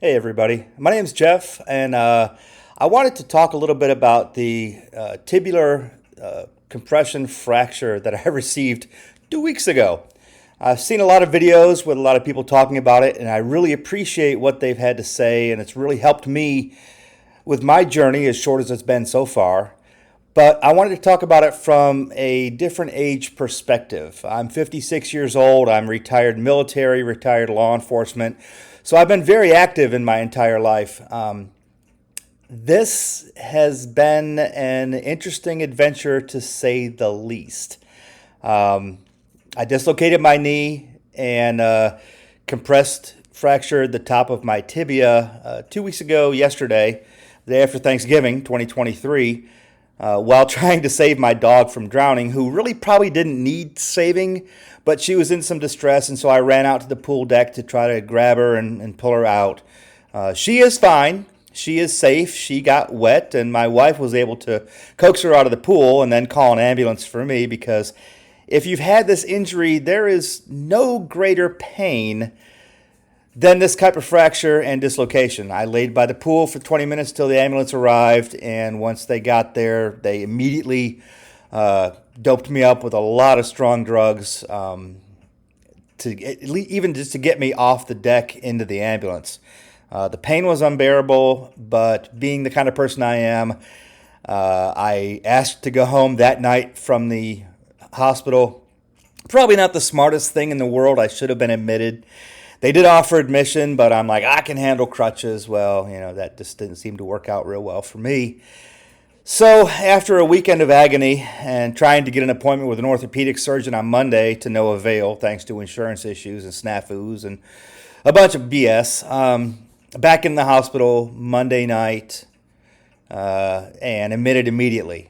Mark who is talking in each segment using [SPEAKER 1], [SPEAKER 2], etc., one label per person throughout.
[SPEAKER 1] Hey everybody, my name is Jeff, and I wanted to talk a little bit about the tibular compression fracture that I received 2 weeks ago. I've seen a lot of videos with a lot of people talking about it, and I really appreciate what they've had to say, and it's really helped me with my journey, as short as it's been so far. But I wanted to talk about it from a different age perspective. I'm 56 years old. I'm retired military, retired law enforcement. So I've been very active in my entire life. This has been an interesting adventure, to say the least. I dislocated my knee and compressed fractured the top of my tibia 2 weeks ago yesterday, the day after Thanksgiving 2023, while trying to save my dog from drowning, who really probably didn't need saving, but she was in some distress, and so I ran out to the pool deck to try to grab her and pull her out. She is fine. She is safe. She got wet, and my wife was able to coax her out of the pool and then call an ambulance for me, because if you've had this injury, there is no greater pain than this type of fracture and dislocation. I laid by the pool for 20 minutes till the ambulance arrived, and once they got there, they immediately doped me up with a lot of strong drugs even just to get me off the deck into the ambulance. The pain was unbearable, but being the kind of person I am, I asked to go home that night from the hospital. Probably not the smartest thing in the world. I should have been admitted. They did offer admission, but I'm like, I can handle crutches. Well, that just didn't seem to work out real well for me. So after a weekend of agony and trying to get an appointment with an orthopedic surgeon on Monday, to no avail, thanks to insurance issues and snafus and a bunch of BS, back in the hospital Monday night and admitted immediately.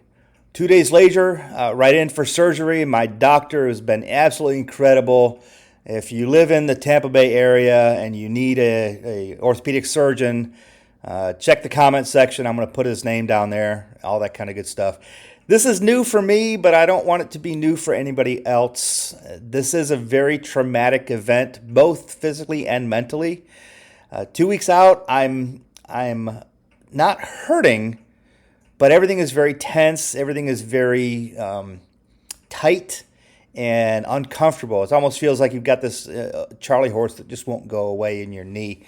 [SPEAKER 1] 2 days later, right in for surgery. My doctor has been absolutely incredible. If you live in the Tampa Bay area and you need a orthopedic surgeon, check the comment section. I'm going to put his name down there, all that kind of good stuff. This is new for me, but I don't want it to be new for anybody else. This is a very traumatic event, both physically and mentally. 2 weeks out, I'm not hurting, but everything is very tense. Everything is very tight and uncomfortable. It almost feels like you've got this Charlie horse that just won't go away in your knee.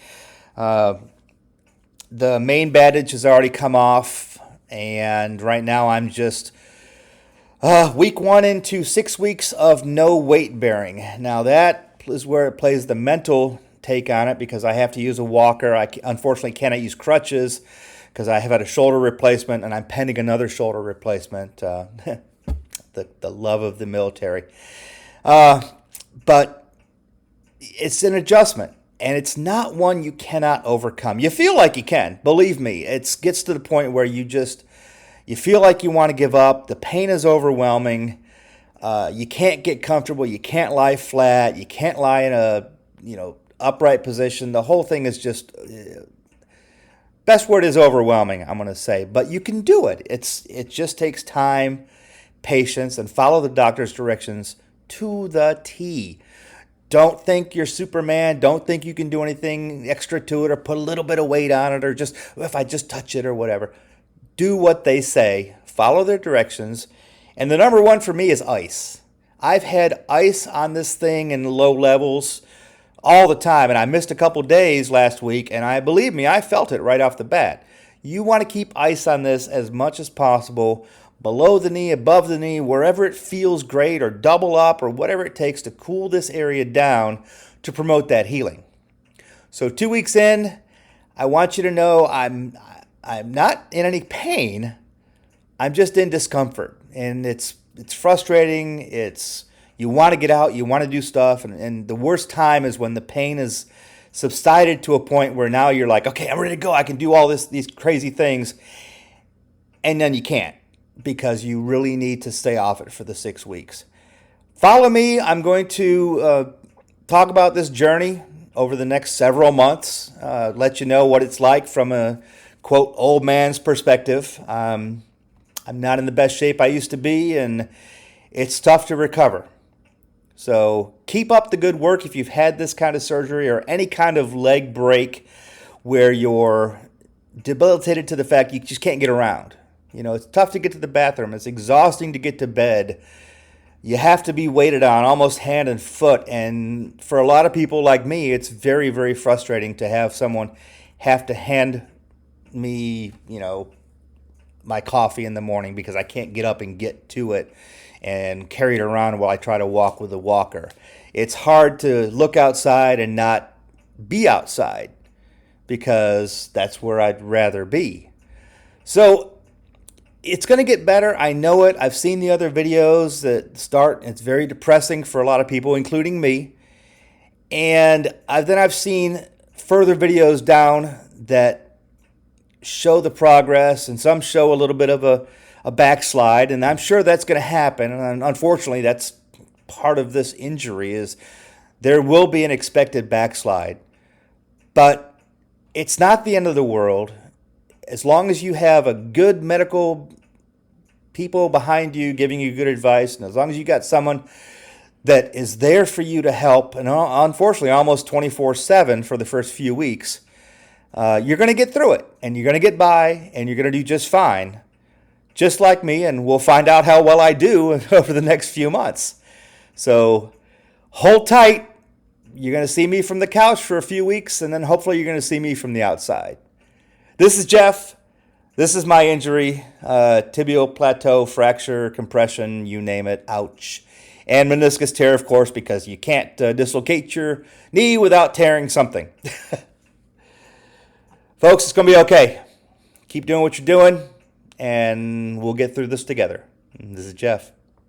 [SPEAKER 1] The main bandage has already come off, and right now I'm just week 1 into 6 weeks of no weight bearing. Now that is where it plays the mental take on it, because I have to use a walker. I unfortunately cannot use crutches because I have had a shoulder replacement, and I'm pending another shoulder replacement. The love of the military. But it's an adjustment, and it's not one you cannot overcome. You feel like you can. Believe me, it gets to the point where you feel like you want to give up. The pain is overwhelming. You can't get comfortable. You can't lie flat. You can't lie in a upright position. The whole thing is just... best word is overwhelming, I'm going to say. But you can do it. It just takes time, patience, and follow the doctor's directions to the T. Don't think you're Superman. Don't think you can do anything extra to it or put a little bit of weight on it, or just if I just touch it or whatever. Do what they say. Follow their directions. And the number one for me is ice. I've had ice on this thing in low levels all the time, and I missed a couple days last week, and believe me, I felt it right off the bat. You want to keep ice on this as much as possible, below the knee, above the knee, wherever it feels great, or double up, or whatever it takes to cool this area down to promote that healing. So 2 weeks in, I want you to know I'm not in any pain. I'm just in discomfort, and it's frustrating. You want to get out, you want to do stuff, and the worst time is when the pain is subsided to a point where now you're like, okay, I'm ready to go. I can do all these crazy things, and then you can't, because you really need to stay off it for the 6 weeks. Follow me. I'm going to talk about this journey over the next several months, let you know what it's like from a, quote, old man's perspective. I'm not in the best shape I used to be, and it's tough to recover. So keep up the good work if you've had this kind of surgery or any kind of leg break where you're debilitated to the fact you just can't get around. You know, it's tough to get to the bathroom. It's exhausting to get to bed. You have to be weighted on almost hand and foot. And for a lot of people like me, it's very, very frustrating to have someone have to hand me, my coffee in the morning because I can't get up and get to it and carry it around while I try to walk with a walker. It's hard to look outside and not be outside because that's where I'd rather be. So it's going to get better. I know it. I've seen the other videos that start. It's very depressing for a lot of people, including me. And then I've seen further videos down that show the progress, and some show a little bit of a backslide. And I'm sure that's going to happen. And unfortunately, that's part of this injury is there will be an expected backslide. But it's not the end of the world. As long as you have a good medical people behind you giving you good advice, and as long as you got someone that is there for you to help, and unfortunately almost 24/7 for the first few weeks, you're going to get through it, and you're going to get by, and you're going to do just fine, just like me, and we'll find out how well I do over the next few months. So hold tight. You're going to see me from the couch for a few weeks, and then hopefully you're going to see me from the outside. This is Jeff. This is my injury, tibial plateau fracture, compression, you name it, ouch. And meniscus tear, of course, because you can't dislocate your knee without tearing something. Folks, it's going to be okay. Keep doing what you're doing, and we'll get through this together. This is Jeff.